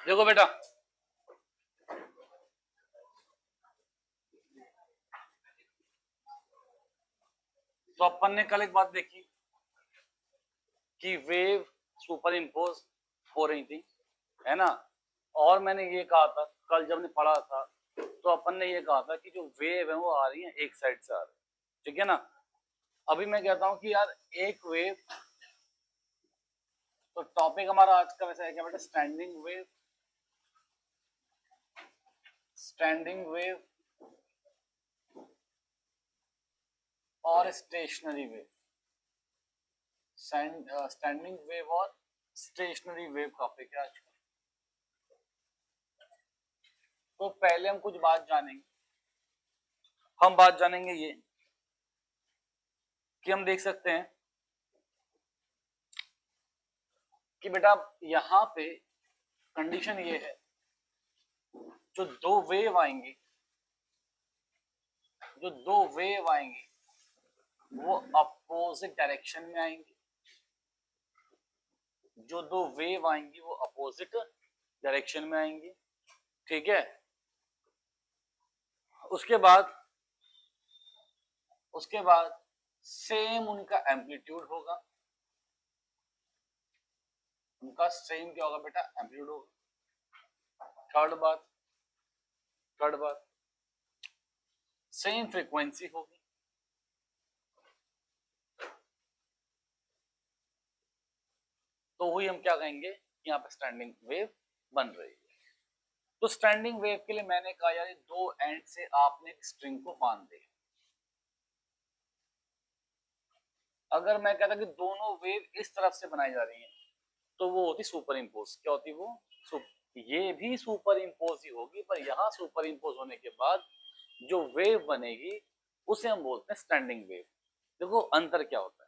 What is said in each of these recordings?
देखो बेटा, तो अपन ने कल एक बात देखी कि वेव सुपर इम्पोज हो रही थी, है ना। और मैंने ये कहा था कल जब ने पढ़ा था, तो अपन ने ये कहा था कि जो वेव है वो आ रही है एक साइड से आ रही है, ठीक है ना। अभी मैं कहता हूं कि यार एक वेव, तो टॉपिक हमारा आज का वैसा है क्या बेटा, स्टैंडिंग वेव। स्टैंडिंग वेव और स्टेशनरी वेव। स्टैंडिंग वेव और स्टेशनरी वेव टॉपिक है आज का। तो पहले हम कुछ बात जानेंगे। हम बात जानेंगे ये कि हम देख सकते हैं कि बेटा यहां पे कंडीशन ये है, जो दो वेव आएंगी, जो दो वेव आएंगी वो अपोजिट डायरेक्शन में आएंगी। जो दो वेव आएंगी वो अपोजिट डायरेक्शन में आएंगी, ठीक है। उसके बाद सेम उनका एम्पलीट्यूड होगा। उनका सेम क्या होगा बेटा, एम्पलीट्यूड होगा। थर्ड बात सेम फ्रीक्वेंसी होगी। तो वही हम क्या कहेंगे, यहाँ पे स्टैंडिंग वेव बन रही है। तो स्टैंडिंग वेव के लिए मैंने कहा यार दो एंड से आपने स्ट्रिंग को बांध दे। अगर मैं कहता कि दोनों वेव इस तरफ से बनाई जा रही हैं, तो वो होती सुपर इम्पोज। क्या होती वो? ये भी सुपर इम्पोज ही होगी, पर यहाँ सुपर इम्पोज होने के बाद जो वेव बनेगी उसे हम बोलते हैं स्टैंडिंग वेव। देखो अंतर क्या होता है।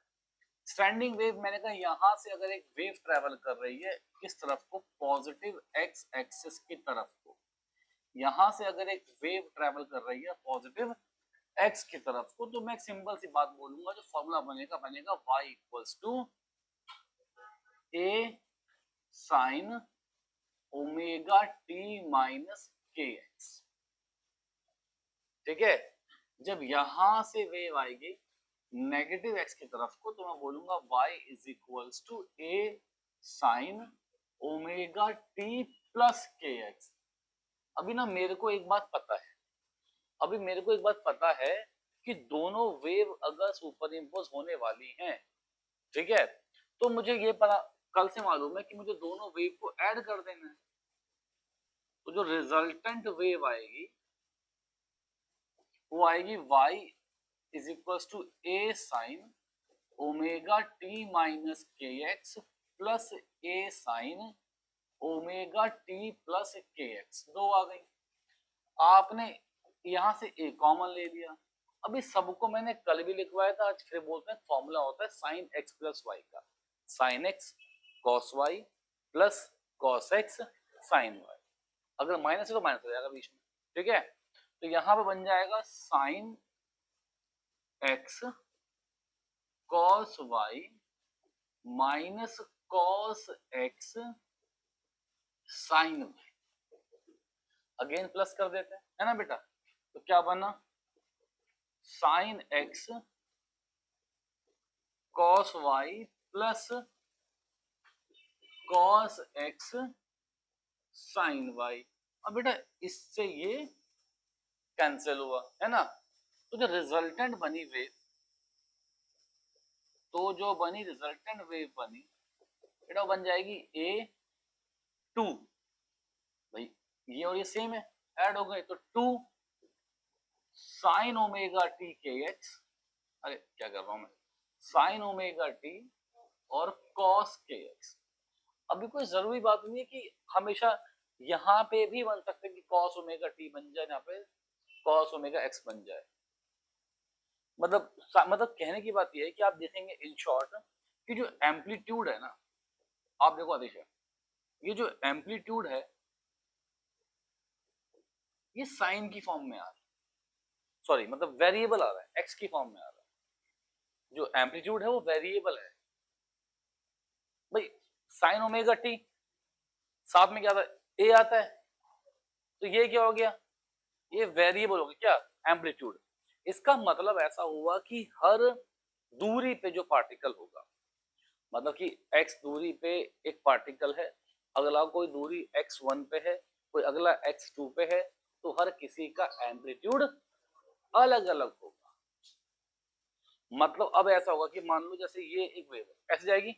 स्टैंडिंग वेव मैंने कहा यहां से अगर एक वेव ट्रेवल कर रही है किस तरफ को, पॉजिटिव एक्स एक्सिस की तरफ को। यहां से अगर एक वेव ट्रेवल कर रही है पॉजिटिव एक्स की तरफ को, तो मैं एक सिंपल सी बात बोलूंगा, जो फॉर्मूला बनेगा y equals to a sine omega t minus k x, ठीक है। जब यहां से वेव आएगी नेगेटिव एक्स की तरफ को, तो मैं बोलूंगा y is equals to a sine omega t plus k x. अभी ना मेरे को एक बात पता है, कि दोनों वेव अगर सुपर इम्पोज होने वाली हैं, ठीक है, तो मुझे ये पता कल से मालूम है कि मुझे दोनों वेव को ऐड कर देना है। तो जो रिजल्टेंट वेव आएगी वो आएगी y is equals to a sine omega t minus k x plus a sine omega t plus k x. दो आ गई, आपने यहां से ए कॉमन ले लिया। अभी सबको मैंने कल भी लिखवाया था, आज फिर बोलते हैं फॉर्मूला होता है साइन एक्स प्लस वाई का। Sine x cos y plus cos x sine y. अगर माइनस है तो माइनस हो जाएगा बीच में, ठीक है। तो यहां पे बन जाएगा sine x cos y minus cos x sine y. Again plus कर देते हैं, है ना बेटा। तो क्या बना, sine x cos y plus cos x sine y. अब बेटा इससे ये कैंसिल हुआ, है ना। तो जो रिजल्टेंट बनी वेव, रिजल्टेंट वेव बनी बेटा बन जाएगी ए टू। भाई ये और ये सेम है, ऐड हो गए तो टू साइन ओमेगा टी के एक्स, अरे क्या कर रहा हूं मैं, साइन ओमेगा टी और कॉस के एक्स। अभी कोई जरूरी बात नहीं है कि हमेशा यहाँ पे भी बन सकते कि कॉस ओमेगा टी बन जाए, यहाँ पे कॉस ओमेगा एक्स बन जाए। मतलब कहने की बात यह है कि आप देखेंगे इन शॉर्ट कि जो एम्पलीट्यूड है ना, आप देखो आदेश है, ये जो एम्पलीट्यूड है ये साइन की फॉर्म में आ रहा है, सॉरी मतलब वेरिएबल आ रहा है, एक्स की फॉर्म में आ रहा है। जो एम्पलीट्यूड है वो वेरिएबल है भाई। साइन ओमेगा टी साथ में क्या था, ए आता है, तो ये क्या हो गया, ये वेरिएबल हो गया क्या, एम्पलीट्यूड। इसका मतलब ऐसा हुआ कि हर दूरी पे जो पार्टिकल होगा, मतलब कि x दूरी पे एक पार्टिकल है, अगला कोई दूरी x1 पे है, कोई अगला x2 पे है, तो हर किसी का एम्पलीट्यूड अलग अलग होगा। मतलब अब ऐसा होगा कि मान लो जैसे ये एक वेव है, ऐसे जाएगी,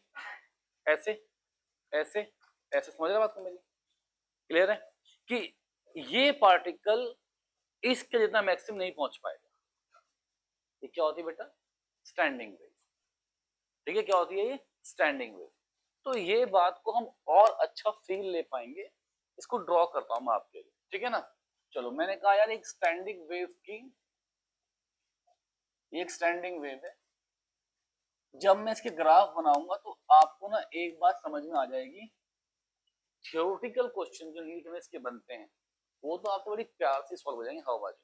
ऐसे ऐसे ऐसे, समझ रहे बात को मेरी, क्लियर है कि ये पार्टिकल इसके जितना मैक्सिमम नहीं पहुंच पाएगा। ये क्या होती है बेटा, स्टैंडिंग वेव। ठीक है, क्या होती है ये, स्टैंडिंग वेव। तो ये बात को हम और अच्छा फील ले पाएंगे, इसको ड्रॉ करता हूं मैं आपके लिए, ठीक है ना। चलो, मैंने कहा यार एक स्टैंडिंग वेव की, एक स्टैंडिंग वेव है, जब मैं इसके ग्राफ बनाऊंगा तो आपको ना एक बात समझ में आ जाएगी। थ्योरेटिकल क्वेश्चन जो नीट में इसके बनते हैं वो तो आपको बड़ी प्यार से सॉल्व हो जाएंगे हवाबाजी,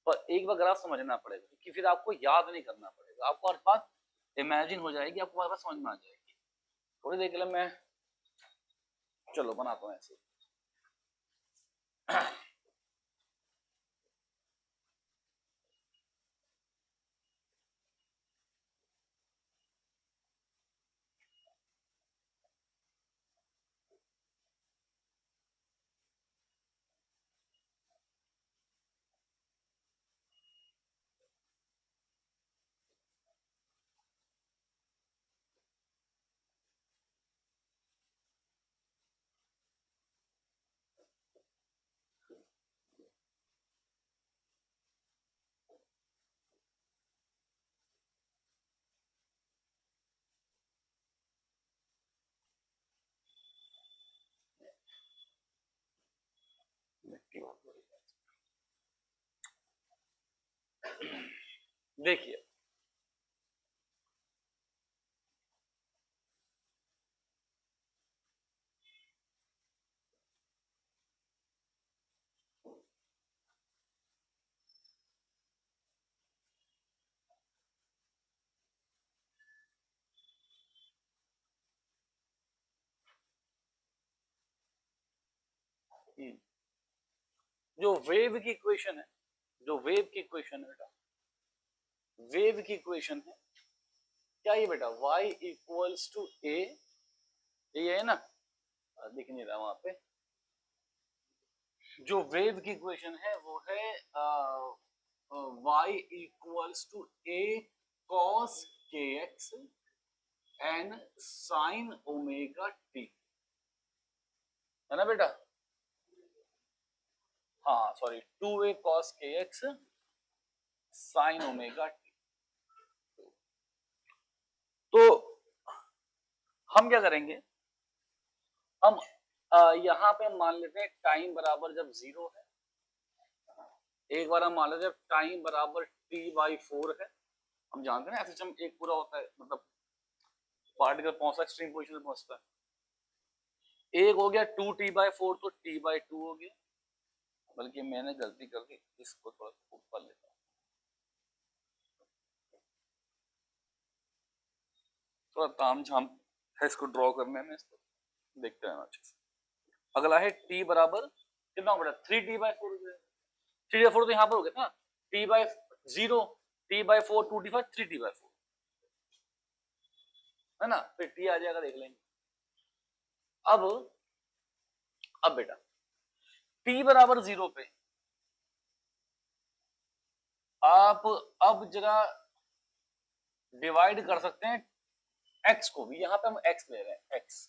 पर एक बार ग्राफ समझना पड़ेगा, क्योंकि फिर आपको याद नहीं करना पड़ेगा, आपको हर बात इमेजिन हो जाएगी, आपको हर बात समझ में आ जाएगी। थोड़ी देर के लिए मैं, चलो बनाता हूँ ऐसे। देखिए, जो वेव की इक्वेशन है, जो वेव की इक्वेशन है बेटा, वेव की इक्वेशन है क्या ये बेटा, y इक्वल्स टू ए, ये है ना, दिख नहीं रहा वहां पे। जो वेव की इक्वेशन है वो है y equals to a cos kx and sine omega t, है ना बेटा। हाँ sorry, 2a cos kx sine omega t. तो हम क्या करेंगे, हम यहाँ पे मान लेते हैं टाइम बराबर जब 0 है, एक बार हम मान लेते हैं टाइम बराबर t/4 है। हम जानते हैं ना सिस्टम एक पूरा होता है, मतलब पार्टिकल पहुंचता है एक्सट्रीम पोजीशन पे पहुंचता है। एक हो गया 2t/4, तो t/2 हो गया, बल्कि मैंने गलती कर दी, इसको थोड़ा ऊपर लेता हूँ, थोड़ा ताम झाम है इसको ड्रॉ करने में, इसको देखते हैं अच्छे से। अगला है t बराबर कितना बड़ा, 3t/4 हो गया, 3/4 तो यहाँ पर हो गया ना, t/0, t/4 2t/5 3t/4 है ना, फिर t आ जाएगा, देख लेंगे। अब बेटा t बराबर 0 पे आप अब जरा डिवाइड कर सकते हैं x को भी, यहाँ पे हम x ले रहे हैं x,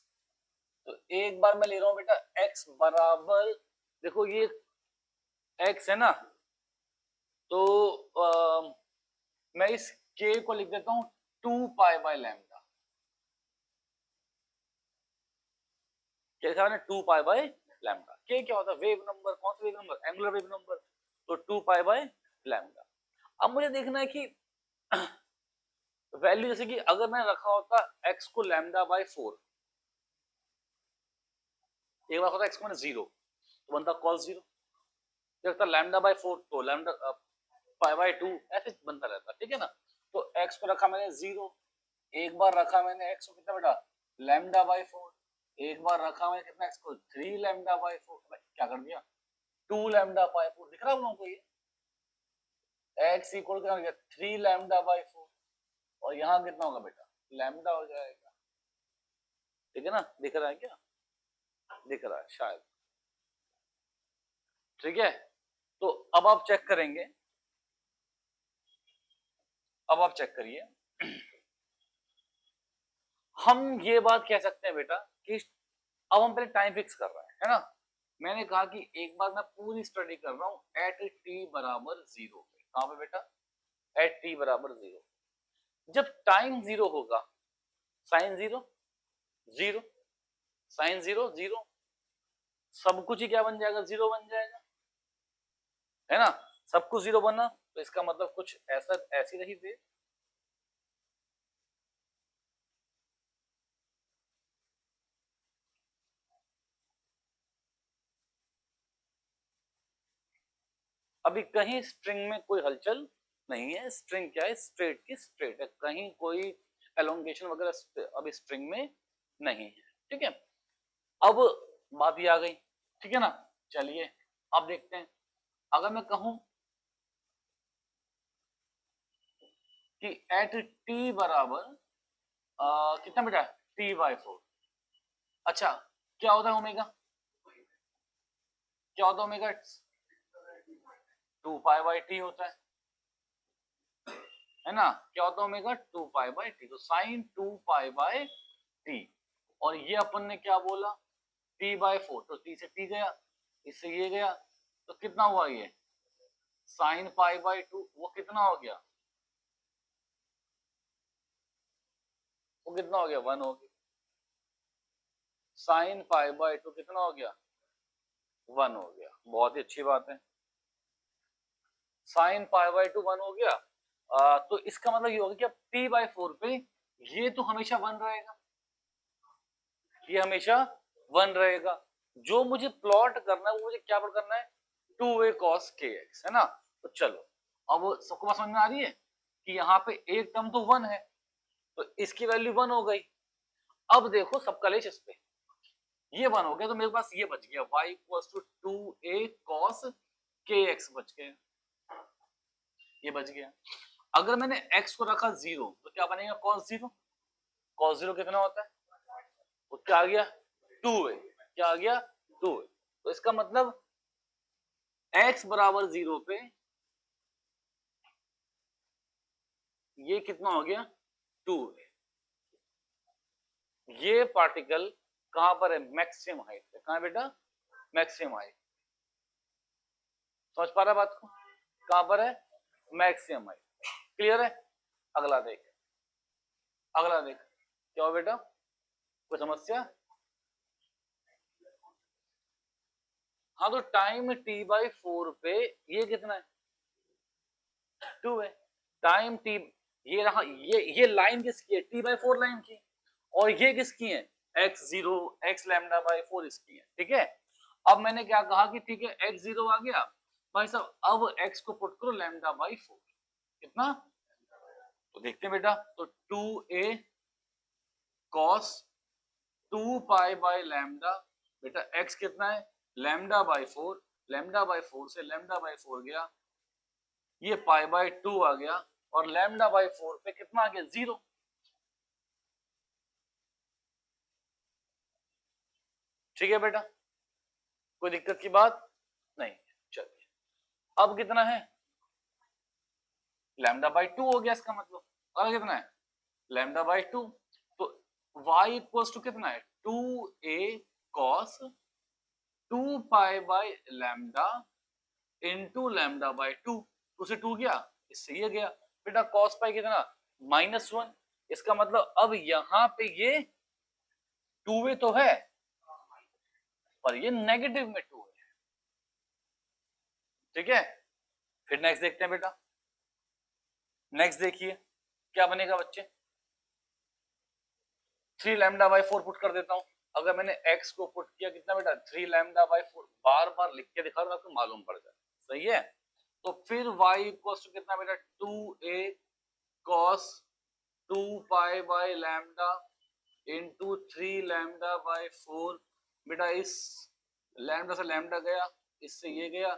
तो एक बार मैं ले रहा हूं बेटा x बराबर, देखो ये x है ना, तो मैं इस k को लिख देता हूं 2π/λ, क्या लिखा मैंने, 2π/λ। k क्या होता है, वेव नंबर, कौन सा wave number, angular wave number, तो 2π/λ। अब मुझे देखना है कि वैल्यू, जैसे कि अगर मैंने रखा होता x को λ/4, एक बार होता x को मैंने 0, तो बनता cos 0, लगता λ/4 तो π/2, ऐसे बनता रहता, ठीक है ना। तो x को रखा मैंने 0, एक बार रखा मैंने x को कितना बेटा, λ/4, एक बार रखा मैंने कितना एक्स को 3 लैम्डा बाई 4, क्या कर दिया 2 लैम्डा बाई 4, दिख रहा है आप लोगों को ये एक्स इक्वल क्या हो गया 3 लैम्डा बाई 4 और यहाँ कितना होगा बेटा लैम्डा हो जाएगा, ठीक है ना, दिख रहा है क्या, दिख रहा है शायद, ठीक है। तो अब आप चेक करेंगे, अब आप चेक करिए, हम ये बात कह सकते हैं बेटा कि अब हम पहले टाइम फिक्स कर रहे हैं, है ना। मैंने कहा कि एक बार मैं पूरी स्टडी कर रहा हूं एट टी बराबर 0 पे, कहां पे बेटा एट टी बराबर 0, जब टाइम 0 होगा साइन 0 0, साइन 0 0, सब कुछ ही क्या बन जाएगा 0 बन जाएगा, है ना, सब कुछ 0 बना, तो इसका मतलब कुछ ऐसा ऐसी रही थी। अभी कहीं स्ट्रिंग में कोई हलचल नहीं है, स्ट्रिंग क्या है स्ट्रेट की स्ट्रेट है, कहीं कोई एलोंगेशन वगैरह अभी स्ट्रिंग में नहीं है, ठीक है। अब बात ये आ गई, ठीक है ना, चलिए अब देखते हैं, अगर मैं कहूं कि एट टी बराबर कितना बेटा टी बाई 4, अच्छा क्या होता है ओमेगा, क्या होता है ओमेगा 2 पाई बाई टी होता है ना, क्या होता है ओमेगा 2 पाई बाई टी, तो साइन 2 पाई बाई टी, और ये अपन ने क्या बोला टी बाई 4, तो टी से टी गया, इससे ये गया, तो कितना हुआ ये साइन पाई बाई 2, वो कितना हो गया, वो कितना हो गया 1 हो गया, साइन पाई बाई 2 कितना हो गया 1 हो गया, बहुत ही अच्छी बात है, साइन पाई बाई 2 1 हो गया, तो इसका मतलब ये होगा कि अब टी बाई 4 पे ये तो हमेशा 1 रहेगा, ये हमेशा 1 रहेगा, जो मुझे प्लॉट करना है वो मुझे क्या प्लॉट करना है 2a cos kx, है ना। तो चलो अब सबको बात समझ में आ रही है कि यहाँ पे एक टर्म तो 1 है, तो इसकी वैल्यू 1 हो गई, अब देखो सबका लेच इस पे, ये 1 हो गया, तो मेरे पास ये बच गया y equals to 2a cos kx बच गया, ये बच गया। अगर मैंने x को रखा 0 तो क्या बनेगा cos 0, cos 0 कितना होता है, वो क्या आ गया 2a, क्या आ गया 2a, तो इसका मतलब x बराबर 0 पे ये कितना हो गया 2a, ये पार्टिकल कहां पर है मैक्सिमम हाइट पे, कहां बेटा मैक्सिमम हाइट, समझ पा रहा बात को, कहां पर है मैक्सिमम हाइट, क्लियर है। अगला देख, अगला देख क्या हो बेटा, कोई समस्या, हाँ तो टाइम t बाई 4 पे ये कितना है 2 है, टाइम t, ये रहा, ये लाइन किसकी है t बाई 4 लाइन की, और ये किसकी है x0 x लैम्डा बाई 4 इसकी है, ठीक है। अब मैंने क्या कहा कि ठीक है x0 आ गया भाई साहब, अब x को पुट करो लैम्डा बाई 4, कितना, तो देखते हैं बेटा, तो 2a cos 2 pi by lambda, बेटा x कितना है लैम्डा बाई 4, लैम्डा बाई 4 से लैम्डा बाई 4 गया, ये पाई बाई 2 आ गया, और लैम्डा बाई 4 पे कितना आ गया 0, ठीक है बेटा, कोई दिक्कत की बात नहीं, चलिए अब कितना है लैम्डा बाई 2 हो गया, इसका मतलब अब कितना है लैम्डा बाई 2, तो y इक्वल्स टू कितना है 2a cos 2 pi by lambda into lambda by 2, 2 से 2 गया, इससे ये गया, बेटा cos पाई कितना -1, इसका मतलब अब यहां पे ये 2a तो है पर ये नेगेटिव में 2 है, ठीक है। फिर नेक्स्ट देखते हैं बेटा, नेक्स्ट देखिए क्या बनेगा बच्चे, 3 लैम्डा बाई 4 पुट कर देता हूं, अगर मैंने x को पुट किया कितना बेटा 3 लैम्डा बाई 4, बार बार लिख के दिखा रहा हूं आपको मालूम पड़ जाए, सही है। तो फिर y इक्वल्स टू कितना बेटा 2a cos 2 pi by lambda into 3 λ/4। बेटा इस लैम्डा से लैम्डा गया, इससे ये गया,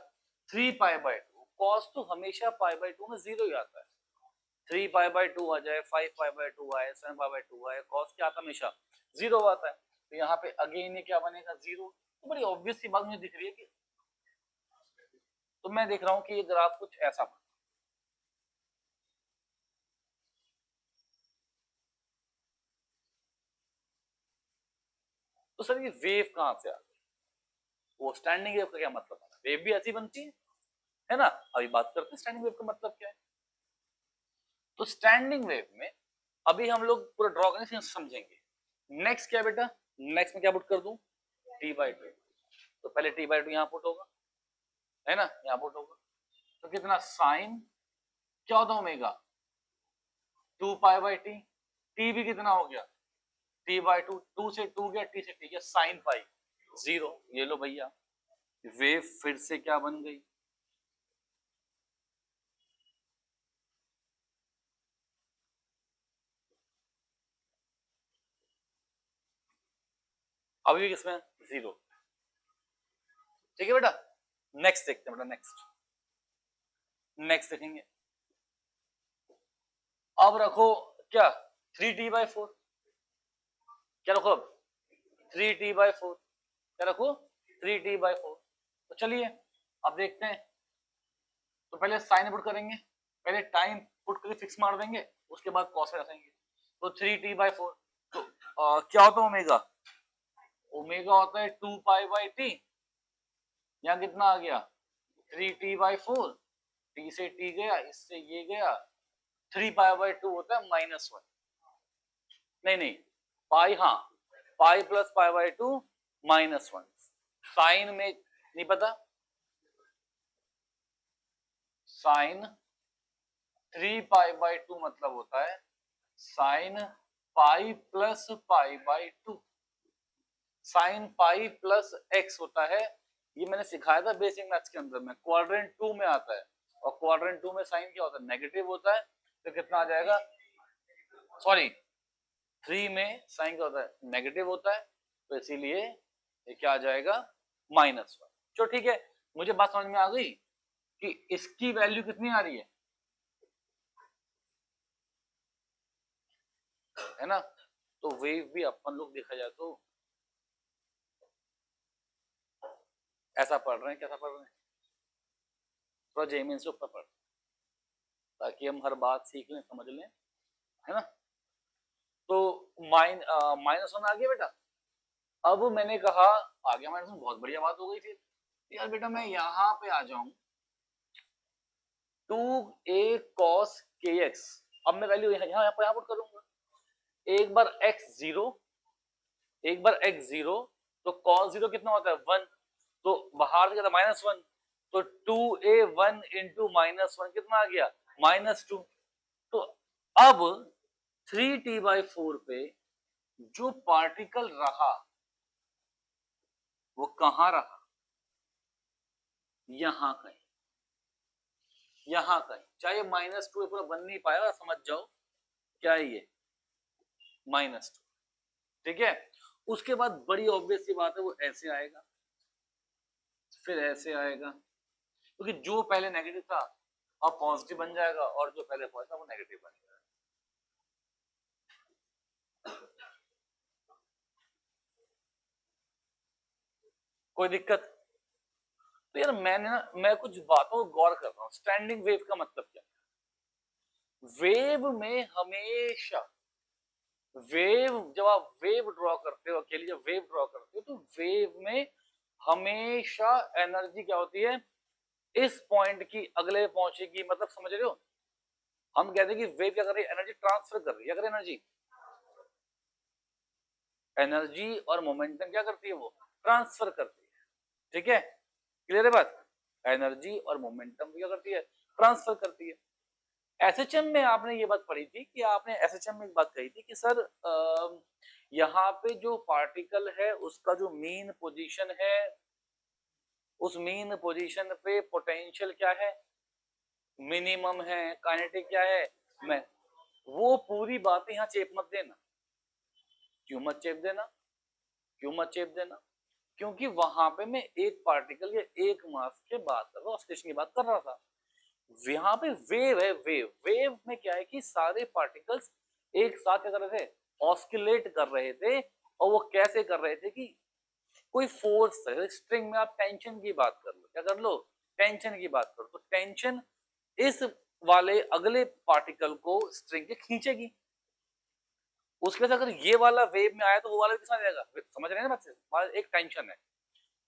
3π/2। कॉस तो हमेशा π/2 में 0 ही आता है। 3π/2 आ जाए, 5π/2 आए, 7π/2 आए, कॉस क्या आता है? हमेशा 0 आता है। तो यहाँ पे अगेन ये क्या बनेगा? 0। तो बड़ी ऑब्वियस सी बात मुझे दिख रही है कि, तो मैं देख रहा हूं कि ये ग्राफ कुछ ऐसा बना। तो सर ये वेव कहां से आ गई? वो स्टैंडिंग वेव का क्या मतलब है? वेव भी ऐसी बनती है ना? अभी बात करते हैं स्टैंडिंग वेव का मतलब क्या है। तो स्टैंडिंग वेव में अभी हम लोग पूरा ड्रॉ करने से समझेंगे। नेक्स्ट क्या बेटा? नेक्स्ट में क्या पुट कर दूं? t/2। तो पहले t/2 यहां पुट होगा, है ना? यहां पुट होगा। तो कितना? साइन क्या होता? Omega 2π/t। t भी कितना हो गया? t/2। 2 से 2 गया, t से t गया, साइन पाई 0। ये लो भैया, वेव फिर से क्या बन गई? अभी किसमें? 0। ठीक है बेटा। नेक्स्ट देखते हैं बेटा, नेक्स्ट देखेंगे। अब रखो क्या? 3t/4। क्या रखो? अब 3t/4। क्या रखो? 3t/4। तो चलिए अब देखते हैं। तो पहले साइन पुट करेंगे, पहले टाइम पुट करके फिक्स मार देंगे, उसके बाद कॉस में रखेंगे। तो 3t/4। तो क्या होता है ओमेगा? ओमेगा होता है 2π/t। यहाँ कितना आ गया? 3t/4। t से t गया, इससे ये गया, 3π/2 होता है -1। नहीं नहीं, पाई, हाँ, पाई प्लस π/2 -1। साइन में नहीं पता, साइन 3π/2 मतलब होता है sine pi plus π/2। Sine pi plus x होता है, ये मैंने सिखाया था बेसिक मैथ्स के अंदर में, क्वाड्रेंट 2 में आता है। और क्वाड्रेंट 2 में साइन क्या होता है? नेगेटिव होता है। तो कितना आ जाएगा? सॉरी, 3 में साइन क्या होता है? नेगेटिव होता है। तो इसीलिए ये क्या आ जाएगा? -1। चलो ठीक है, मुझे बात समझ में आ गई कि इसकी वैल्यू कितनी आ रही है ना? तो वेव भी अपन लोग देखा जाए तो ऐसा पढ़ रहे हैं। कैसा पढ़ रहे हैं? थोड़ा जेमिन से ऊपर पढ़, ताकि हम हर बात सीख लें, समझ लें, है ना? तो -1 आ गया बेटा। अब मैंने कहा आ गया -1, बहुत बढ़िया बात हो गई। फिर यार बेटा मैं यहाँ पे आ जाऊं, 2a cos kx। अब मैं वैल्यू यहाँ पुट करूंगा। एक बार x0, एक बार x0, तो cos 0 कितना होता है? 1। तो बाहर से कहता -1, तो 2a1 इंटू -1 कितना आ गया? -2। तो अब 3t/4 पे जो पार्टिकल रहा वो कहां रहा? यहां कहीं, यहां कहीं। चाहे -2 पूरा बन नहीं पाया, समझ जाओ क्या है ये? -2। ठीक है। उसके बाद बड़ी ऑब्वियस सी बात है, वो ऐसे आएगा, फिर ऐसे आएगा, क्योंकि जो पहले नेगेटिव था अब पॉजिटिव बन जाएगा, और जो पहले पॉजिटिव था वो नेगेटिव बन जाएगा। कोई दिक्कत? तो यार मैं कुछ बातों को गौर कर रहा हूं। स्टैंडिंग वेव का मतलब क्या? वेव में हमेशा, वेव जब आप वेव ड्रॉ करते हो अकेली, जब वेव ड्रॉ करते हो तो वेव में हमेशा एनर्जी क्या होती है? इस पॉइंट की अगले पहुंचेगी। मतलब समझ रहे हो? हम कहते हैं कि वेव क्या कर रही है? एनर्जी ट्रांसफर कर रही है। क्या कर रही है? एनर्जी, एनर्जी और मोमेंटम क्या करती है? वो ट्रांसफर करती है। ठीक है, क्लियर है बात? एनर्जी और मोमेंटम क्या करती है? ट्रांसफर करती है। एसएचएम में आपने ये बात पढ़ी थी कि आपने एसएचएम में एक बात कही थी कि सर यहाँ पे जो पार्टिकल है उसका जो मीन पोजीशन है, उस मीन पोजीशन पे पोटेंशियल क्या है? मिनिमम है। काइनेटिक क्या है? मैं वो पूरी बातें यहाँ चेप मत देना। क्यों मत चेप देना, क्यों मत चेप देना? क्योंकि वहां पे मैं एक पार्टिकल या एक मास के बात कर रहा हूँ, ऑस्किलेशन की बात कर रहा था। यहाँ पे वेव है, वेव, वेव में क्या है कि सारे पार्टिकल्स एक साथ क्या कर रहे थे, ऑस्किलेट कर रहे थे। और वो कैसे कर रहे थे कि कोई फोर्स है, स्ट्रिंग में आप टेंशन की बात कर लो, क्या कर लो, टेंशन की बात करो, तो टेंशन इस वाले अगले पार्टिकल को स्ट्रिंग के खींचेगी। उसके साथ अगर ये वाला वेव में आया तो वो वाला भी किसमें जाएगा, समझ रहे हैं ना बात से? एक टेंशन है,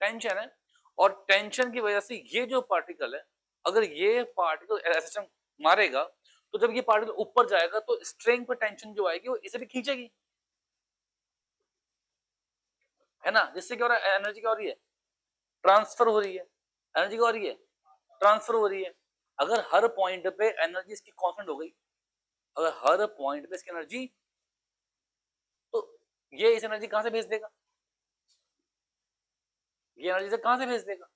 टेंशन है, और टेंशन की वजह से ये जो पार्टिकल है, अगर ये पार्टिकल ऐसे मारेगा तो जब ये पार्टिकल ऊपर जाएगा तो स्ट्रिंग पर टेंशन जो आएगी वो इसे भी खींचेगी, है ना? जिससे क्या हो रहा है, एनर्जी क्या हो रही है, ट्रांसफर हो रही है। एनर्जी क्या हो रही है, ट्रांसफर हो रही है। अगर हर पॉइंट पे एनर्जी इसकी कांस्टेंट हो गई, अगर हर पॉइंट पे इसकी एनर्जी, तो ये इस एनर्जी कहां से भेज देगा, ये एनर्जी से कहां से भेज देगा?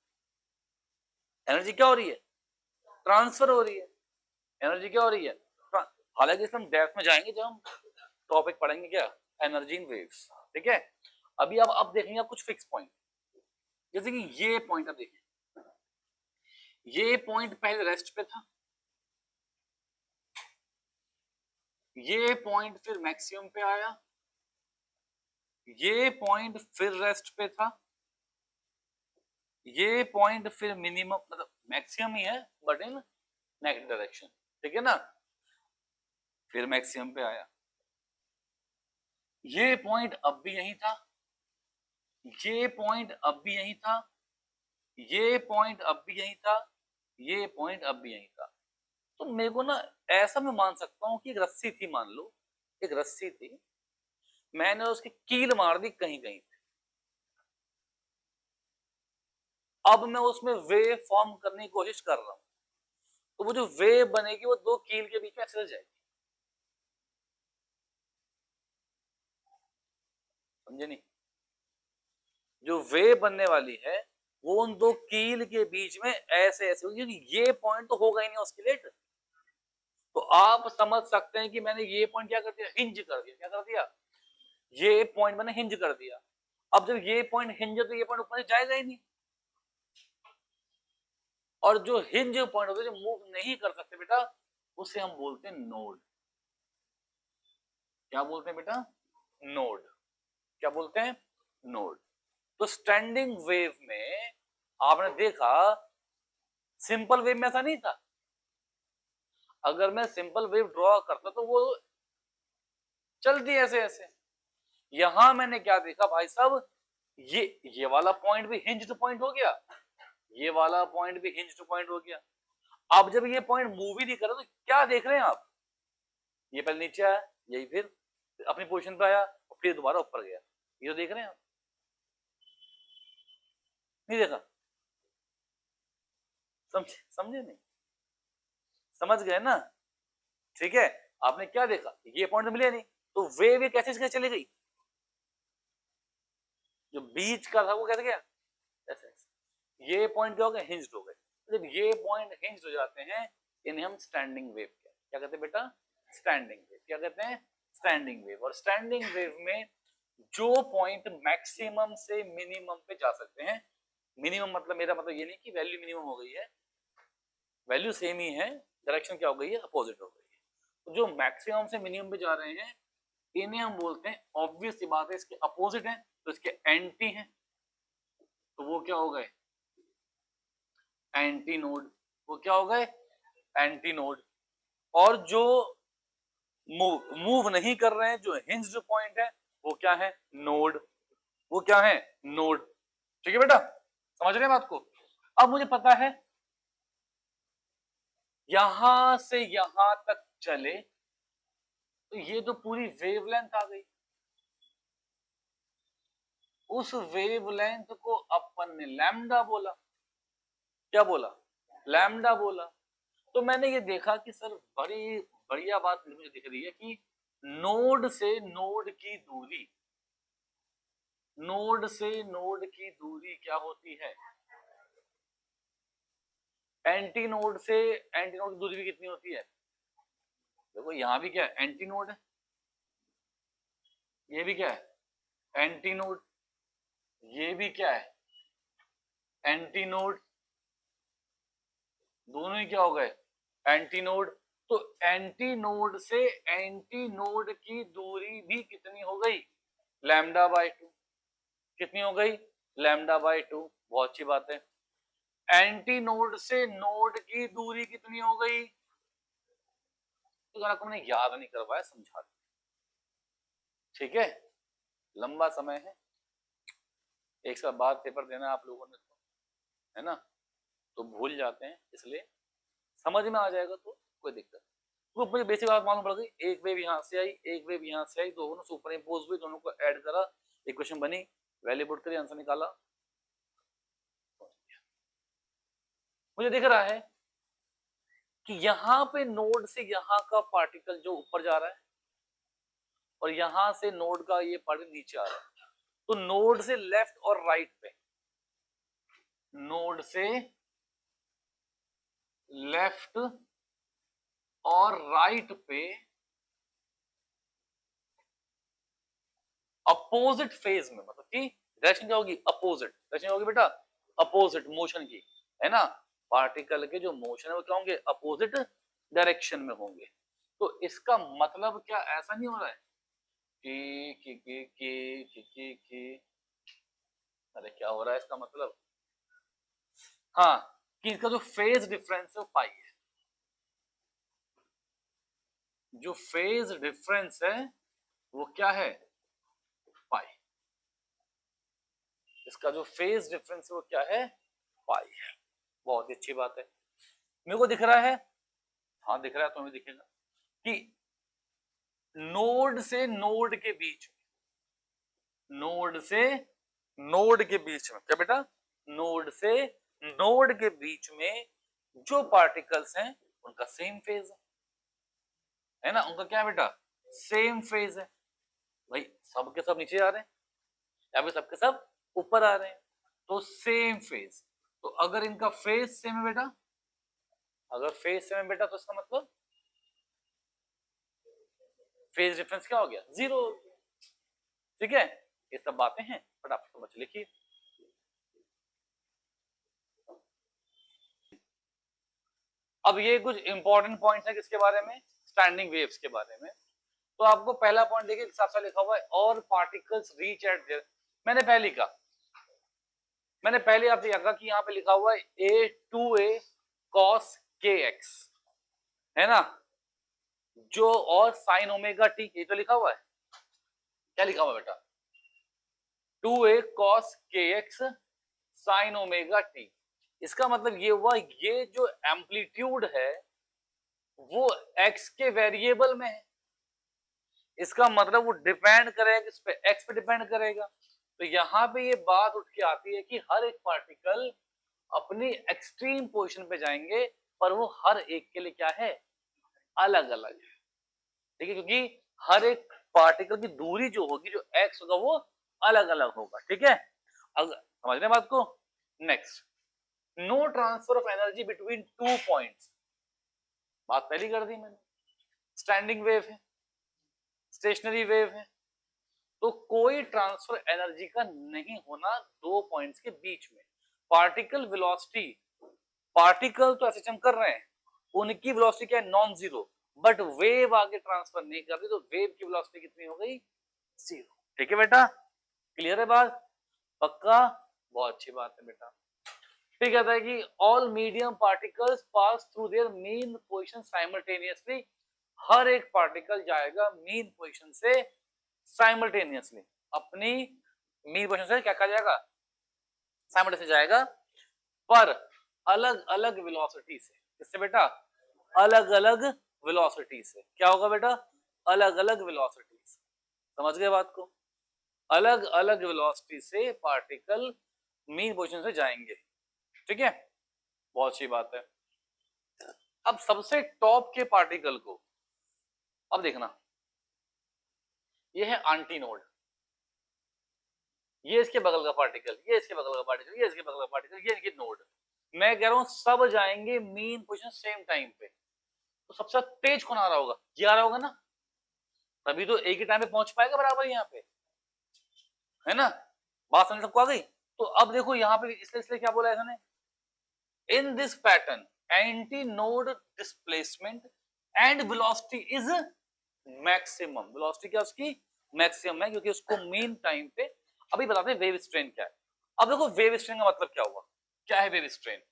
एनर्जी क्या हो रही है, ट्रांसफर हो रही है। एनर्जी क्या हो रही है, हालांकि इसमें हम डेप्थ में जाएंगे जब हम टॉपिक पढ़ेंगे क्या, एनर्जी इन वेव्स, ठीक है? अभी अब देखेंगे आप कुछ फिक्स पॉइंट, जैसे कि ये पॉइंट अब देखें, ये पॉइंट पहले रेस्ट पे था, ये पॉइंट फिर मैक्सिमम पे आया, ये पॉइंट फिर रेस्ट पे था, ये पॉइंट फिर मिनिमम मतलब मैक्सिमम ही है बट इन नेगेटिव डायरेक्शन, ठीक है ना? फिर मैक्सिमम पे आया, ये पॉइंट अब भी यही था, ये पॉइंट अब भी यही था, ये पॉइंट अब भी यही था, ये पॉइंट अब भी यही था। तो मेरे को ना ऐसा मैं मान सकता हूं कि एक रस्सी थी, मान लो एक रस्सी थी, मैंने उसकी कील मार दी कहीं कहीं, अब मैं उसमें वेव फॉर्म करने की कोशिश कर रहा हूं, तो वो जो वेव बनेगी वो दो कील के बीच में ऐसे जाएगी, समझे नहीं? जो वेव बनने वाली है वो उन दो कील के बीच में ऐसे ऐसे, क्योंकि ये पॉइंट तो होगा ही नहीं ऑस्किलेट। तो आप समझ सकते हैं कि मैंने ये पॉइंट क्या कर दिया, हिंज कर दिया, क्या कर दिया, ये पॉइंट मैंने हिंज कर दिया। अब जब ये पॉइंट हिंज है तो ये पॉइंट ऊपर जाएगा ही नहीं, और जो हिंज पॉइंट होते हैं जो मूव नहीं कर सकते बेटा, उसे हम बोलते हैं नोड। क्या बोलते हैं बेटा, नोड। क्या बोलते हैं, नोड। तो स्टैंडिंग वेव में आपने देखा, सिंपल वेव में ऐसा नहीं था, अगर मैं सिंपल वेव ड्रॉ करता तो वो चलती ऐसे ऐसे। यहां मैंने क्या देखा भाई साहब, ये वाला पॉइंट भी हिंज्ड पॉइंट हो गया, ये वाला पॉइंट भी हिंज्ड पॉइंट हो गया। अब जब ये पॉइंट मूव ही नहीं कर रहा तो क्या देख रहे हैं आप, ये पहले नीचे आया, यही फिर अपनी पोजीशन पे आया, और फिर दोबारा ऊपर गया, ये तो देख रहे हैं आप, नहीं देखा? समझे, समझे नहीं, समझ गए ना? ठीक है, आपने क्या देखा, ये पॉइंट तो मिले नहीं, तो वेव कैसे इसके चली गई, जो बीच का था वो कैसे गया, ऐसे ऐसे। ये पॉइंट क्या हो गए, हिंज्ड हो गए। जब ये पॉइंट हिंज्ड हो जाते हैं इन्हें हम स्टैंडिंग वेव क्या कहते हैं बेटा, स्टैंडिंग वेव। क्या कहते हैं, स्टैंडिंग वेव। और स्टैंडिंग वेव में जो पॉइंट मैक्सिमम से मिनिमम पे जा सकते हैं, मिनिमम मतलब मेरा मतलब ये नहीं कि वैल्यू मिनिमम हो गई है, वैल्यू सेम ही है, डायरेक्शन क्या हो गई है, अपोजिट हो गई है। तो जो मैक्सिमम से मिनिमम पे जा रहे हैं इन्हें हम बोलते हैं, ऑब्वियस सी बात है इसके अपोजिट है तो इसके एंटी हैं, तो वो क्या हो गए, एंटी नोड। वो क्या हो गए, एंटी नोड। और जो मूव नहीं कर रहे हैं, जो हिंज्ड पॉइंट है, वो क्या है, नोड। वो क्या है, नोड। ठीक है बेटा, समझ रहे हैं बात को? अब मुझे पता है यहां से यहां तक चले तो ये तो पूरी वेवलेंथ आ गई, उस वेवलेंथ को अपन ने लैम्डा बोला। क्या बोला, लैम्डा बोला। तो मैंने ये देखा कि सर बड़ी बढ़िया बात मुझे दिख रही है कि नोड से नोड की दूरी, नोड से नोड की दूरी क्या होती है, एंटी नोड से एंटी नोड की दूरी भी कितनी होती है, देखो यहां भी क्या है, एंटी नोड है, ये भी क्या है, एंटी नोड, ये भी क्या है एंटी नोड, दोनों ही क्या हो गए एंटी नोड। तो एंटी नोड से एंटी नोड की दूरी भी कितनी हो गई λ/2। कितनी हो गई λ/2। बहुत अच्छी बात है। एंटी नोड से नोड की दूरी कितनी हो गई, तो अगर आपको मैंने याद नहीं करवाया समझा, ठीक है लंबा समय है, एक साल बाद पेपर देना आप लोगों ने तो, है ना, तो भूल जाते हैं, इसलिए समझ में आ जाएगा तो कोई दिक्कत। तो मुझे बेसिक बात मालूम पड़ गई, एक वेव यहाँ से आई एक वेव यहाँ से आई, दोनों सुपर इम्पोज हुई, दोनों को ऐड करा, इक्वेशन बनी, वैल्यू पुट करी, आंसर निकाला। मुझे दिख रहा है कि यहाँ पे नोड से यहाँ का पार्टिकल जो ऊपर जा रहा है और यहाँ से नोड का ये पार्टिकल नीचे आ रहा है, तो नोड से लेफ्ट और राइट पे, नोड से लेफ्ट और राइट पे अपोजिट फेज में, मतलब कि डायरेक्शन क्या होगी अपोजिट, डायरेक्शन होगी बेटा अपोजिट मोशन की, है ना, पार्टिकल के जो मोशन है वो क्या होंगे अपोजिट डायरेक्शन में होंगे। तो इसका मतलब क्या ऐसा नहीं हो रहा है कि अरे क्या हो रहा है इसका मतलब, हाँ कि इसका जो फेज डिफरेंस है वो पाई है, जो फेज डिफरेंस है वो क्या है पाई, इसका जो फेज डिफरेंस है वो क्या है पाई है। बहुत ही अच्छी बात है, मेरे को दिख रहा है, हाँ दिख रहा है, तुम्हें दिखेगा कि नोड से नोड के बीच में, नोड से नोड के बीच में क्या बेटा, नोड से नोड के बीच में जो पार्टिकल्स हैं उनका सेम फेज है ना, उनका क्या है बेटा सेम फेज है। भाई सब के सब नीचे आ रहे हैं या फिर सबके सब ऊपर आ रहे हैं, तो सेम फेज। तो अगर इनका फेज सेम है बेटा, अगर फेज सेम है बेटा तो इसका मतलब फेज डिफरेंस क्या हो गया जीरो, ठीक है। ये सब बातें हैं फटाफट समझ लिखिए। अब ये कुछ इंपॉर्टेंट पॉइंट्स है किसके बारे में, स्टैंडिंग वेव्स के बारे में। तो आपको पहला पॉइंट देखिए साफ साफ लिखा हुआ है और पार्टिकल्स रीच एट देयर, मैंने पहले कहा, मैंने पहले आपसे कहा कि यहाँ पे लिखा हुआ है A2A cos kx, है ना, जो और साइन ओमेगा टी, ये तो लिखा हुआ है, क्या लिखा हुआ है बेटा 2A cos kx sine omega T. इसका मतलब ये हुआ ये जो एम्पलीट्यूड है वो x के वेरिएबल में है, इसका मतलब वो डिपेंड करेगा किस पे, x पे डिपेंड करेगा। तो यहाँ पे ये बात उठ के आती है कि हर एक पार्टिकल अपनी एक्सट्रीम पोजीशन पे जाएंगे, पर वो हर एक के लिए क्या है अलग अलग है, ठीक है, क्योंकि हर एक पार्टिकल की दूरी जो होगी जो x होगा वो अलग अलग होगा, ठीक है। अगर समझ रहे बात को, next no transfer of energy between two points, बात पहली कर दी मैंने, स्टैंडिंग वेव है स्टेशनरी वेव है, तो कोई ट्रांसफर एनर्जी का नहीं होना दो पॉइंट्स के बीच में। पार्टिकल वेलोसिटी, पार्टिकल तो ऐसे हम कर रहे हैं उनकी वेलोसिटी क्या है नॉन जीरो, बट वेव आगे ट्रांसफर नहीं कर रही, तो वेव की वेलोसिटी कितनी हो गई जीरो, ठीक है बेटा, क्लियर है बात, पक्का, बहुत अच्छी बात है बेटा। फिर कहता है कि all medium particles pass through their mean position simultaneously, हर एक पार्टिकल जाएगा मीन पोजीशन से साइमल्टेनियसली, अपनी मीन पोजीशन से क्या कहा जाएगा साइमल्टेनियसली जाएगा, पर अलग अलग वेलोसिटी से, किससे बेटा अलग अलग वेलोसिटी से, क्या होगा बेटा अलग अलग वेलोसिटी से, समझ गए बात को, अलग अलग वेलोसिटी से पार्टिकल मीन पोजीशन से जाएंगे, ठीक है, बहुत अच्छी बात है। अब सबसे टॉप के पार्टिकल को अब देखना, ये है एंटीनोड, ये इसके बगल का पार्टिकल, ये इसके बगल का पार्टिकल, ये इसके बगल का पार्टिकल, ये इनके नोड, मैं कह रहा हूं सब जाएंगे मीन पोजीशन सेम टाइम पे, तो सबसे तेज कौन आ रहा होगा, ये आ रहा होगा ना, तभी तो एक ही टाइम पे पहुंच पाएगा बराबर यहाँ पे, है ना, बात समझ सबको आ गई। तो अब देखो यहाँ पे इसलिए क्या बोला है इसने, in this pattern anti node displacement and velocity is maximum, velocity क्या उसकी मैक्सिमम है, क्योंकि उसको मीन टाइम पे। अभी बताते हैं वेव स्ट्रेन क्या है। अब देखो वेव स्ट्रेन का मतलब क्या हुआ, क्या है वेव स्ट्रेन,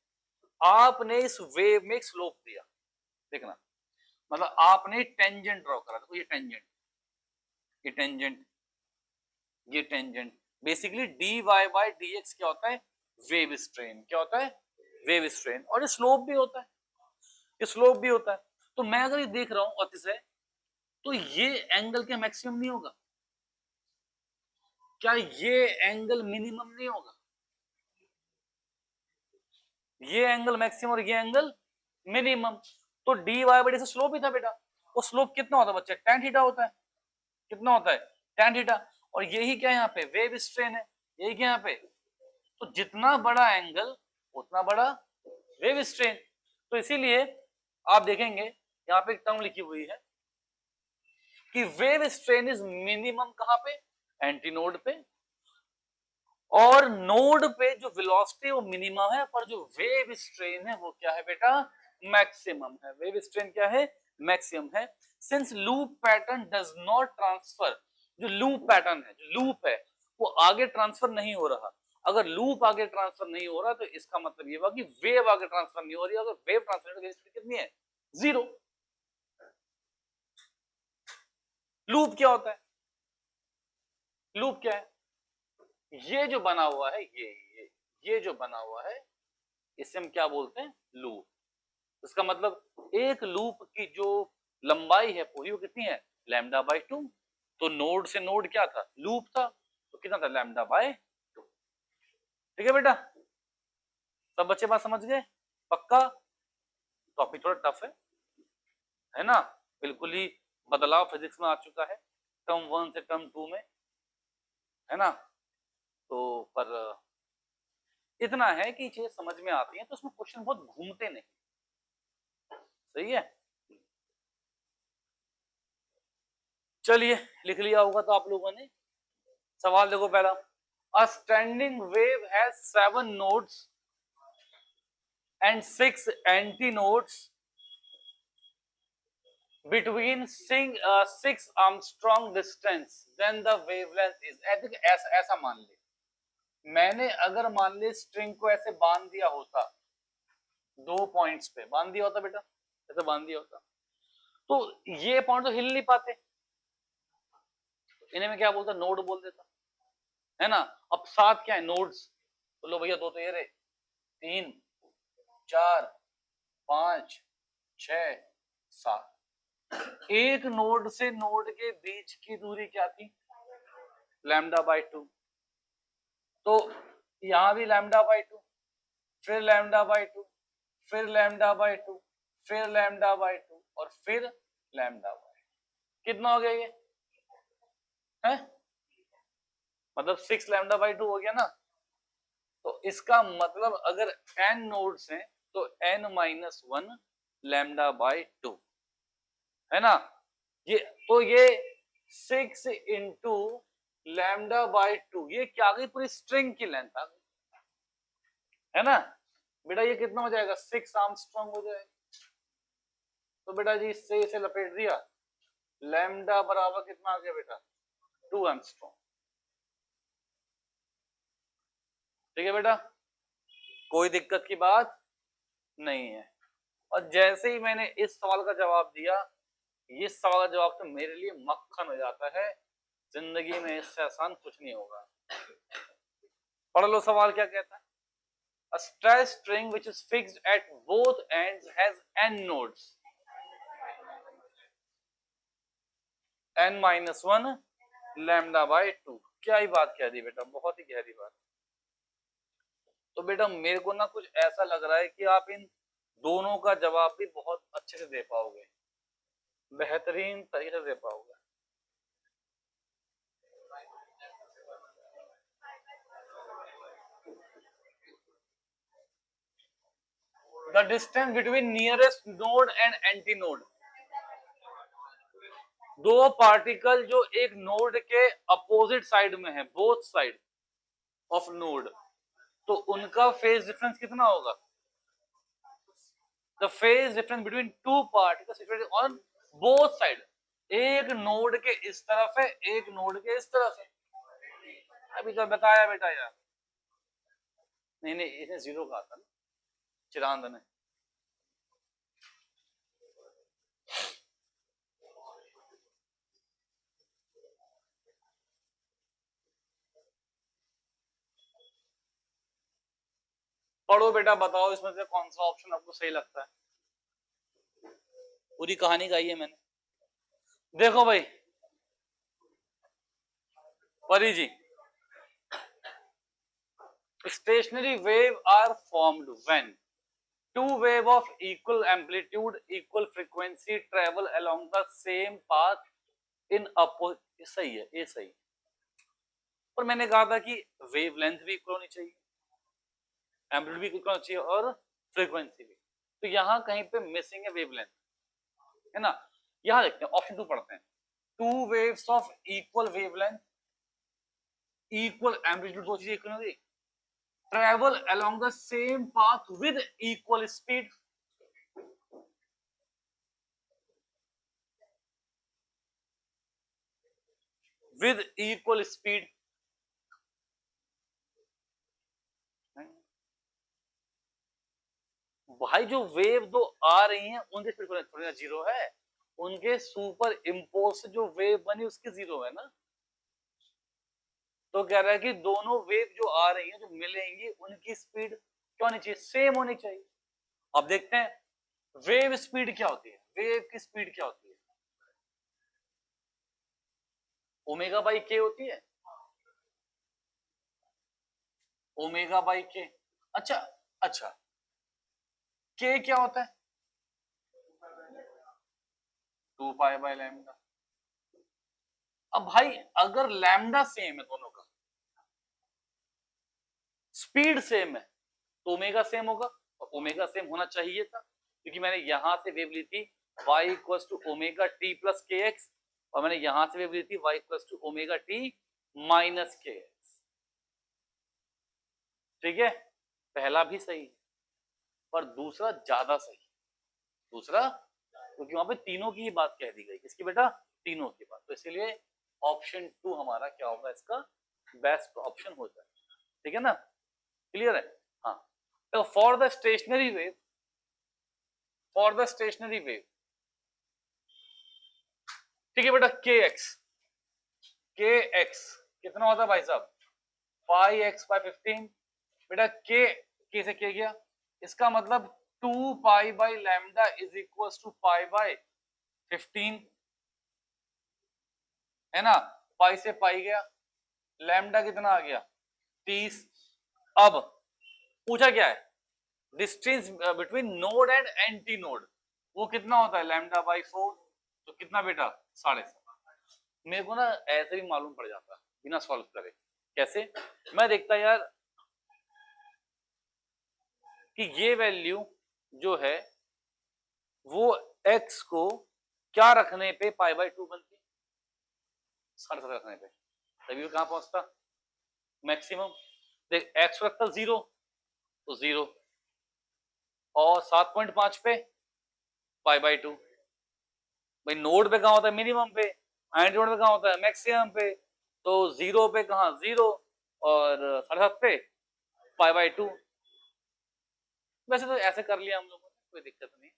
आपने इस वेव में एक स्लोप दिया, देखना, मतलब आपने टेंजेंट ड्रॉ करा, देखो ये टेंजेंट, ये टेंजेंट, ये tangent, basically d y by d x क्या होता है, वेव स्ट्रेन, क्या होता है, वेव स्ट्रेन, और ये स्लोप भी होता है, ये स्लोप भी होता है। तो मैं अगर ये देख रहा हूं अति से, तो ये एंगल क्या मैक्सिमम नहीं होगा, क्या ये एंगल मिनिमम नहीं होगा, ये एंगल मैक्सिमम और ये एंगल मिनिमम। तो डी वाई बाई डी से स्लोप ही था बेटा, वो स्लोप कितना होता है बच्चे, tan थीटा होता है, कितना होता है, tan थीटा, और यही क्या यहाँ पे वेव स्ट्रेन है, यही क्या यहाँ पे, तो जितना बड़ा एंगल उतना बड़ा वेव स्ट्रेन। तो इसीलिए आप देखेंगे यहाँ पे एक टर्म लिखी हुई है कि वेव स्ट्रेन इज मिनिमम कहां पे, एंटी नोड पे, और नोड पे जो वेलोसिटी वो मिनिमम है, पर जो वेव स्ट्रेन है वो क्या है बेटा, मैक्सिमम है, वेव स्ट्रेन क्या है, मैक्सिमम है। Since loop pattern does not transfer, जो लूप पैटर्न है, जो लूप है वो आगे ट्रांसफर नहीं हो रहा, अगर लूप आगे ट्रांसफर नहीं हो रहा तो इसका मतलब ये हुआ कि वेव आगे ट्रांसफर नहीं हो रही, अगर वेव ट्रांसफर कितनी है, जीरो। लूप क्या होता है, लूप क्या है, ये जो बना हुआ है, ये जो बना हुआ है इसे हम क्या बोलते हैं, लूप। इसका मतलब एक लूप की जो लंबाई है पूरी वो कितनी है, लैम्डा बाई 2। तो नोड से नोड क्या था, लूप था, तो कितना था, लैम्डा बाई 2। ठीक है बेटा, सब बच्चे बात समझ गए, पक्का। टॉपिक थोड़ा टफ है ना, बिल्कुल ही बदलाव फिजिक्स में आ चुका है टर्म 1 से टर्म 2 में, है ना। तो पर इतना है कि चीजें समझ में आती हैं, तो उसमें क्वेश्चन बहुत घूमते नहीं, सही है। चलिए लिख लिया होगा तो आप लोगों ने, सवाल देखो पहला, a standing wave has 7 nodes and 6 antinodes between 6 Armstrong distance, then the wavelength is, ऐसा मान ले, मैंने अगर मान ले स्ट्रिंग को ऐसे बांध दिया होता, 2 पॉइंट्स पे बांध दिया होता बेटा, ऐसे बांध दिया होता, तो ये पॉइंट तो हिल नहीं पाते, इन्हें मैं क्या बोलता, नोड बोल देता, है ना। अब 7 क्या है, नोड्स, तो लो भैया 2 तो ये रहे, 3 4 5 6 7, एक नोड से नोड के बीच की दूरी क्या थी, लैम्डा बाई 2, तो यहां भी लैम्डा बाई 2, फिर लैम्डा बाई 2, फिर लैम्डा बाई 2, फिर लैम्डा बाई 2, और फिर लैम्डा बाई, कितना हो गया ये है, मतलब 6 लैम्डा बाई 2 हो गया ना। तो इसका मतलब अगर n नोड्स हैं तो n माइनस 1 लैम्डा बाई 2, है ना। ये तो ये 6 इंटू लैम्डा बाई 2, ये क्या आ गई, पूरी स्ट्रिंग की लेंथ आ गई, है ना। बेटा ये कितना हो जाएगा, 6 आर्मस्ट्रांग हो जाएगा, तो बेटा जी इससे इसे लपेट दिया, लैम्डा बराबर कितना आ गया बेटा, 2 आर्मस्ट्रांग। ठीक है बेटा, कोई दिक्कत की बात नहीं है। और जैसे ही मैंने इस सवाल का जवाब दिया, ये सवाल का जवाब तो मेरे लिए मक्खन हो जाता है, जिंदगी में इससे आसान कुछ नहीं होगा। पढ़ लो सवाल क्या कहता है, a stress string which is fixed at both ends has n nodes, n minus 1 lambda by 2। क्या ही बात कह दी बेटा, बहुत ही गहरी बात। तो बेटा मेरे को ना कुछ ऐसा लग रहा है कि आप इन दोनों का जवाब भी बहुत अच्छे से दे पाओगे, बेहतरीन तरीके से दे पाओगे। The distance between nearest node and antinode, दो पार्टिकल जो एक नोड के अपोजिट साइड में है, बोथ साइड ऑफ नोड, तो उनका फेज डिफरेंस कितना होगा? The phase difference between two particles situated on both side, एक नोड के इस तरफ है, एक नोड के इस तरफ है। अभी तो बताया बेटा यार। नहीं नहीं, इसने जीरो कहा था ना चिरांद ने। पढ़ो बेटा, बताओ इसमें से कौन सा ऑप्शन आपको सही लगता है। पूरी कहानी गाई है मैंने। देखो भाई परी जी, stationary wave are formed when two wave of equal amplitude, equal frequency travel along the same path in opposite। सही है, ये सही। पर मैंने कहा था कि वेव लेंथ भी इक्वल होनी चाहिए, एम्पलीट्यूड भी इक्वल होना चाहिए और फ्रीक्वेंसी भी। तो यहाँ कहीं पे मिसिंग है वेव लेंथ, है ना। यहाँ देखते हैं, ऑप्शन 2 पढ़ते हैं। Two waves of equal wavelength, equal amplitude, दो चीजें इक्वल होगी, travel along the same path with equal speed। with equal speed, भाई जो वेव दो आ रही हैं उनके स्पीड थोड़ी ना जीरो है, उनके सुपर इम्पोज से जो वेव बनी उसकी जीरो है ना। तो कह रहा है कि दोनों वेव जो आ रही हैं, जो मिलेंगी, उनकी स्पीड क्या होनी चाहिए? सेम होनी चाहिए। अब देखते हैं वेव स्पीड क्या होती है। वेव की स्पीड क्या होती है? ओमेगा बाई के होती है, ओमेगा बाई के। अच्छा अच्छा, के क्या होता है? 2 पाई बाय लैम्डा। अब भाई अगर लैम्डा सेम है, दोनों का स्पीड सेम है, तो ओमेगा सेम होगा, और ओमेगा सेम होना चाहिए था, क्योंकि मैंने यहां से वेव ली थी y equal to omega t plus k x, और मैंने यहां से वेव ली थी y equal to omega t minus k x. ठीक है, पहला भी सही पर दूसरा ज्यादा सही। दूसरा क्योंकि वहां पे तीनों की ही बात कह दी गई। किसकी बेटा? तीनों की बात। तो इसीलिए ऑप्शन 2 हमारा क्या होगा, इसका बेस्ट ऑप्शन हो जाए। ठीक है ना, क्लियर है? हाँ, तो for the stationary wave, for the stationary wave, ठीक है बेटा, के एक्स, के एक्स कितना होता है भाई साहब? Pi x by 15। बेटा के से के गया, इसका मतलब 2 pi by lambda is equal to pi by 15, है ना। पाई से पाई गया, लैम्डा कितना आ गया? 30। अब पूछा क्या है? Distance between node and anti node, वो कितना होता है? Lambda by 4। तो कितना बेटा? 7.5। मेरे को ना ऐसे भी मालूम पड़ जाता बिना सॉल्व करे। कैसे? मैं देखता यार कि ये वैल्यू जो है वो x को क्या रखने पे पाई बाई 2 बनती है? 7.5 रखने पे, तभी वो कहां पहुंचता? मैक्सिमम। देख x रखता 0 तो 0, और 7.5 पे पाई बाई 2। भाई नोड पे कहां होता है? मिनिमम पे। एंटी नोड पे कहां होता है? मैक्सिमम पे। तो 0 पे कहां? 0, और 7.5 पे पाई बाई 2। वैसे तो ऐसे कर लिया हम लोगों ने, कोई दिक्कत नहीं,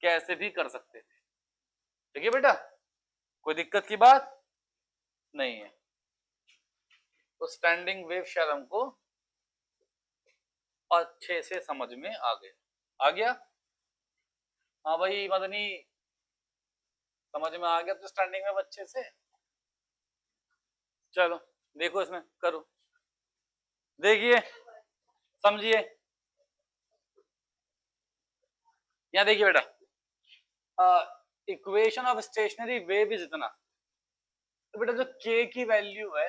कैसे भी कर सकते थे। ठीक है बेटा, कोई दिक्कत की बात नहीं है। तो स्टैंडिंग वेव शायद हमको अच्छे से समझ में आ गया। आ गया? हाँ भाई मदनी, समझ में आ गया तो स्टैंडिंग वेव अच्छे से। चलो देखो इसमें करो, देखिए, समझिए। यहाँ देखिए बेटा, equation of stationary wave is इतना। तो बेटा जो k की वैल्यू है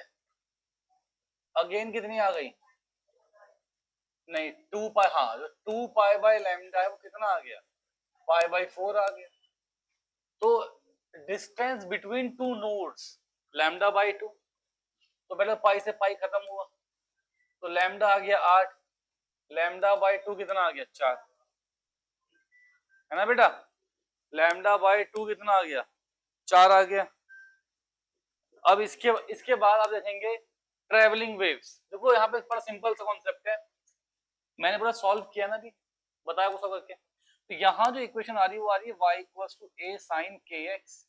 अगेन कितनी आ गई? नहीं 2 पाई, हाँ जो 2 पाई बाय लैम्डा है वो कितना आ गया? पाई बाई 4 आ गया। तो distance between two nodes lambda by two, तो पहले पाई से पाई खत्म हुआ, तो लैम्डा आ गया 8, लैम्डा बाई टू कितना आ गया 4, है ना बेटा। लैम्डा बाई टू कितना आ गया 4 आ गया। अब इसके बाद आप देखेंगे ट्रेवलिंग वेव्स। देखो यहाँ पे बड़ा सिंपल सा कॉन्सेप्ट है, मैंने पूरा सॉल्व किया ना, अभी बताया वो सब करके। तो यहाँ जो इक्वेशन आ रही है वो आ रही है y equals to a sin kx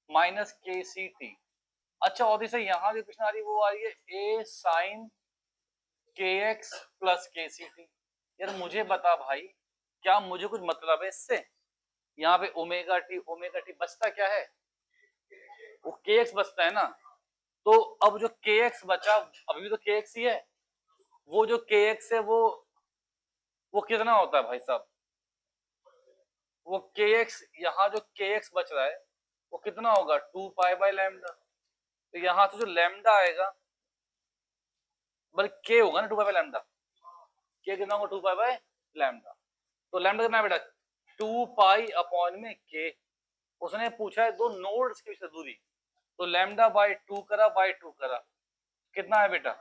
minus k c T. अच्छा, और से यहाँ जो इक्वेशन आ रही है वो आ रही है a sin kx प्लस के सी टी। यार मुझे बता भाई, क्या मुझे कुछ मतलब है इससे? यहाँ पे ओमेगा टी बचता क्या है? वो के एक्स बचता है ना। तो अब जो के एक्स बचा, अभी भी तो के एक्स ही है, वो जो के एक्स है वो कितना होता है भाई साहब? वो के एक्स, यहाँ जो के एक्स बच रहा है वो कितना होगा 2 पाई बाई लैम्डा। तो यहाँ से जो लैम्डा आएगा, बल्कि के होगा ना 2 पाई बाई लैम्डा, के कितना होगा 2 पाई बाई लैम्डा। तो लैम्डा कितना है बेटा 2 पाई अपॉन में के। उसने पूछा है दो नोड्स के बीच दूरी, तो लैम्डा बाई 2 करा बाई 2 करा, कितना है बेटा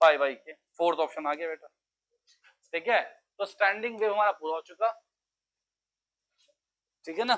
पाई बाई के। फोर्थ ऑप्शन आ गया बेटा, ठीक है। तो स्टैंडिंग वेव हमारा पूरा हो चुका, ठीक है ना।